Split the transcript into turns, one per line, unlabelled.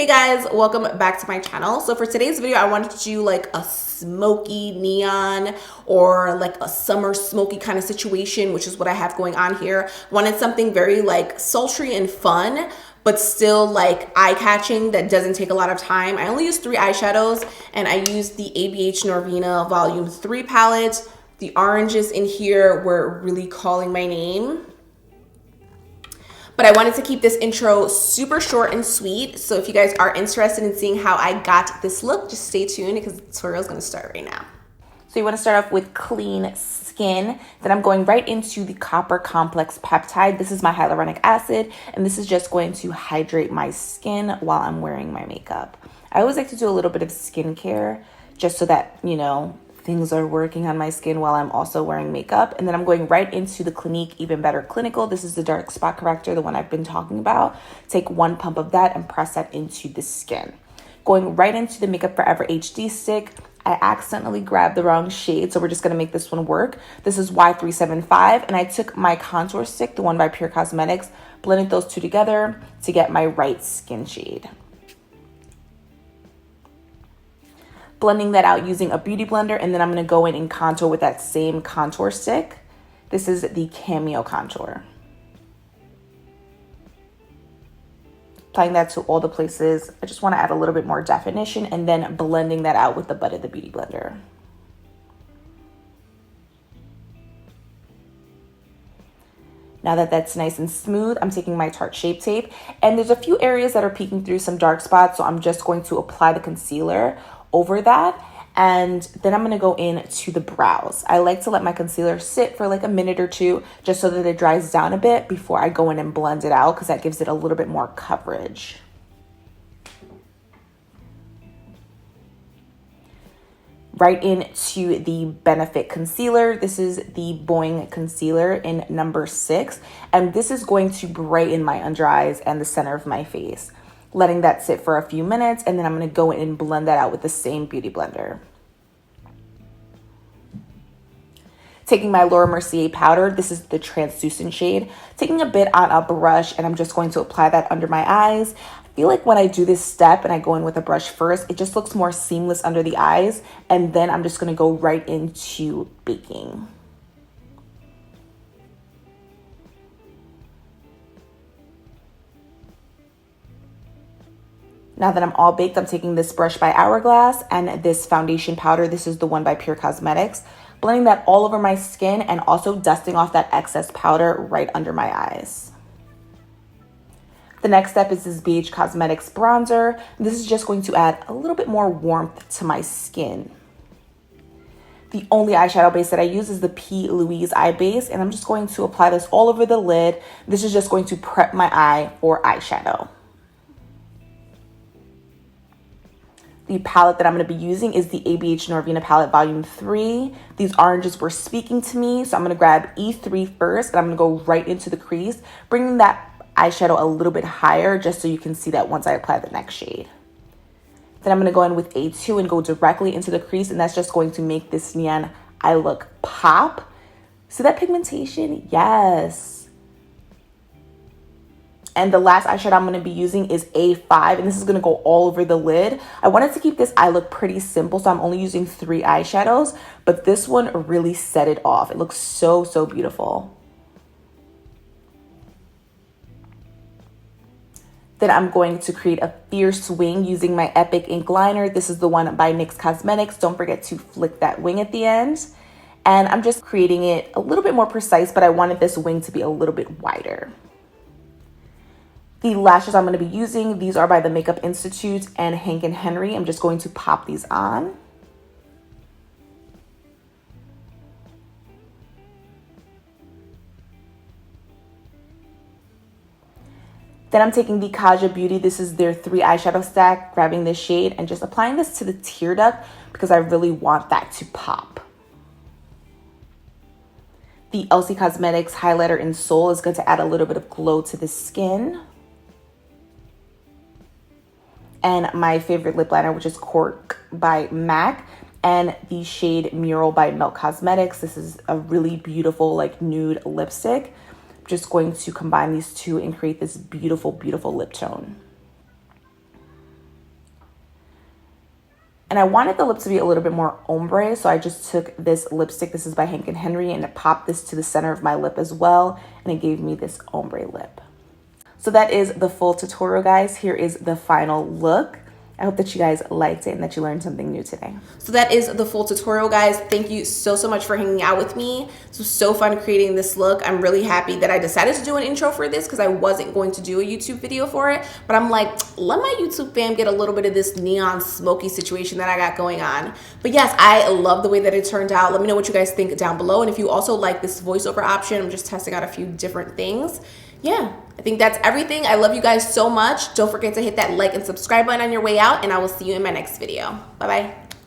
Hey guys, welcome back to my channel. So for today's video, I wanted to do like a smoky neon or like a summer smoky kind of situation, which is what I have going on here. Wanted something very like sultry and fun, but still like eye-catching that doesn't take a lot of time. I only used 3 eyeshadows and I used the ABH Norvina Volume 3 palette. The oranges in here were really calling my name. But I wanted to keep this intro super short and sweet. So if you guys are interested in seeing how I got this look, just stay tuned because the tutorial is going to start right now. So you want to start off with clean skin. Then I'm going right into the Copper Complex Peptide. This is my hyaluronic acid, and this is just going to hydrate my skin while I'm wearing my makeup. I always like to do a little bit of skincare just so that, you know, things are working on my skin while I'm also wearing makeup. And then I'm going right into the Clinique Even Better Clinical. This is the dark spot corrector, the one I've been talking about. Take 1 pump of that and press that into the skin. Going right into the Makeup Forever HD stick. I accidentally grabbed the wrong shade, so we're just going to make this one work. This is Y375, and I took my contour stick, the one by Pure Cosmetics, blended those two together to get my right skin shade. Blending that out using a beauty blender, and then I'm going to go in and contour with that same contour stick. This is the Cameo contour. Applying that to all the places. I just want to add a little bit more definition, and then blending that out with the butt of the beauty blender. Now that that's nice and smooth, I'm taking my Tarte Shape Tape, and there's a few areas that are peeking through some dark spots, so I'm just going to apply the concealer over that, and then I'm going to go in to the brows. I like to let my concealer sit for like a minute or two just so that it dries down a bit before I go in and blend it out, because that gives it a little bit more coverage. Right into the Benefit concealer. This is the Boi-ing concealer in number 6, and this is going to brighten my under eyes and the center of my face. Letting that sit for a few minutes, and then I'm going to go in and blend that out with the same beauty blender. Taking my Laura Mercier powder, this is the translucent shade. Taking a bit on a brush, and I'm just going to apply that under my eyes. I feel like when I do this step and I go in with a brush first, it just looks more seamless under the eyes, and then I'm just going to go right into baking. Now that I'm all baked, I'm taking this brush by Hourglass and this foundation powder. This is the one by Pure Cosmetics. Blending that all over my skin and also dusting off that excess powder right under my eyes. The next step is this BH Cosmetics bronzer. This is just going to add a little bit more warmth to my skin. The only eyeshadow base that I use is the P. Louise eye base, and I'm just going to apply this all over the lid. This is just going to prep my eye for eyeshadow. The palette that I'm going to be using is the ABH Norvina Palette Volume 3. These oranges were speaking to me, so I'm going to grab E3 first, and I'm going to go right into the crease, bringing that eyeshadow a little bit higher just so you can see that once I apply the next shade. Then I'm going to go in with A2 and go directly into the crease, and that's just going to make this neon eye look pop. See that pigmentation? Yes. And the last eyeshadow I'm going to be using is A5, and this is going to go all over the lid. I wanted to keep this eye look pretty simple, so I'm only using 3 eyeshadows, but this one really set it off. It looks so, so beautiful. Then I'm going to create a fierce wing using my Epic ink liner. This is the one by NYX Cosmetics. Don't forget to flick that wing at the end. And I'm just creating it a little bit more precise, but I wanted this wing to be a little bit wider. The lashes I'm going to be using, these are by the Makeup Institute and Hank & Henry. I'm just going to pop these on. Then I'm taking the Kaja Beauty. This is their 3 eyeshadow stack, grabbing this shade and just applying this to the tear duct because I really want that to pop. The LC Cosmetics highlighter in Soul is going to add a little bit of glow to the skin. And my favorite lip liner, which is Cork by MAC, and the shade Mural by Melt Cosmetics. This is a really beautiful like nude lipstick. I'm just going to combine these two and create this beautiful, beautiful lip tone. And I wanted the lip to be a little bit more ombre, so I just took this lipstick. This is by Hank & Henry, and I popped this to the center of my lip as well, and it gave me this ombre lip. So that is the full tutorial, guys. Here is the final look. I hope that you guys liked it and that you learned something new today. So that is the full tutorial, guys. Thank you so much for hanging out with me. It was so fun creating this look. I'm really happy that I decided to do an intro for this because I wasn't going to do a YouTube video for it. But I'm like, let my YouTube fam get a little bit of this neon smoky situation that I got going on. But yes, I love the way that it turned out. Let me know what you guys think down below. And if you also like this voiceover option, I'm just testing out a few different things. Yeah, I think that's everything. I love you guys so much. Don't forget to hit that like and subscribe button on your way out, and I will see you in my next video. Bye-bye.